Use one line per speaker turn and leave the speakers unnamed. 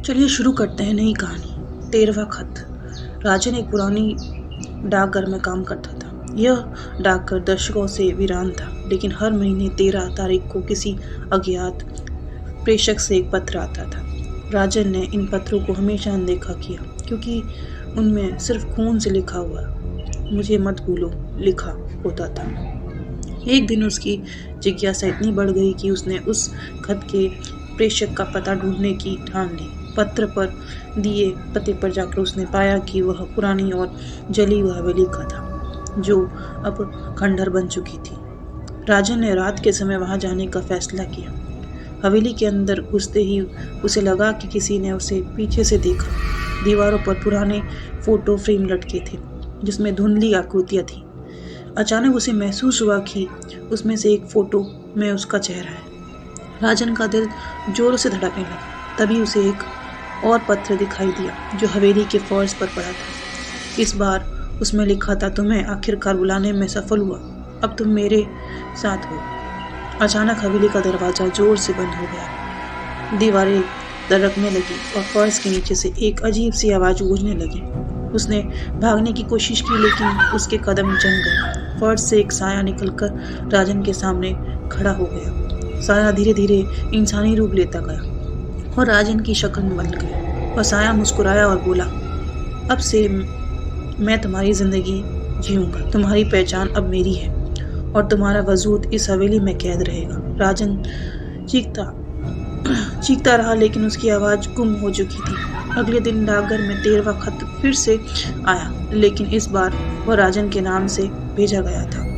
चलिए शुरू करते हैं नई कहानी। 13वां खत। राजन एक पुरानी डाकघर में काम करता था। यह डाकघर दशकों से वीरान था, लेकिन हर महीने 13 तारीख को किसी अज्ञात प्रेषक से एक पत्र आता था। राजन ने इन पत्रों को हमेशा अनदेखा किया, क्योंकि उनमें सिर्फ खून से लिखा हुआ "मुझे मत भूलो" लिखा होता था। एक दिन उसकी जिज्ञासा इतनी बढ़ गई कि उसने उस खत के प्रेषक का पता ढूंढने की ठान ली। पत्र पर दिए पते पर जाकर उसने पाया कि वह पुरानी और जली हुई हवेली का था, जो अब खंडहर बन चुकी थी। राजन ने रात के समय वहां जाने का फैसला किया। हवेली के अंदर घुसते ही उसे लगा कि किसी ने उसे पीछे से देखा। दीवारों पर पुराने फोटो फ्रेम लटके थे, जिसमें धुंधली आकृतियां थी। अचानक उसे महसूस हुआ कि उसमें से एक फोटो में उसका चेहरा है। राजन का दिल जोरों से धड़कने लगा। तभी उसे एक और पत्र दिखाई दिया, जो हवेली के फर्श पर पड़ा था। इस बार उसमें लिखा था, तुम्हें आखिरकार बुलाने में सफल हुआ, अब तुम मेरे साथ हो। अचानक हवेली का दरवाजा जोर से बंद हो गया। दीवारें दरकने लगी और फर्श के नीचे से एक अजीब सी आवाज गूंजने लगी। उसने भागने की कोशिश की, लेकिन उसके कदम जम गए। फर्श से एक साया निकलकर राजन के सामने खड़ा हो गया। साया धीरे धीरे इंसानी रूप लेता गया और राजन की शक्ल में बदल गई। वह साया मुस्कुराया और बोला, अब से मैं तुम्हारी जिंदगी जीऊंगा। तुम्हारी पहचान अब मेरी है और तुम्हारा वजूद इस हवेली में कैद रहेगा। राजन चीखता रहा, लेकिन उसकी आवाज गुम हो चुकी थी। अगले दिन डाकघर में 13वां खत फिर से आया, लेकिन इस बार वह राजन के नाम से भेजा गया था।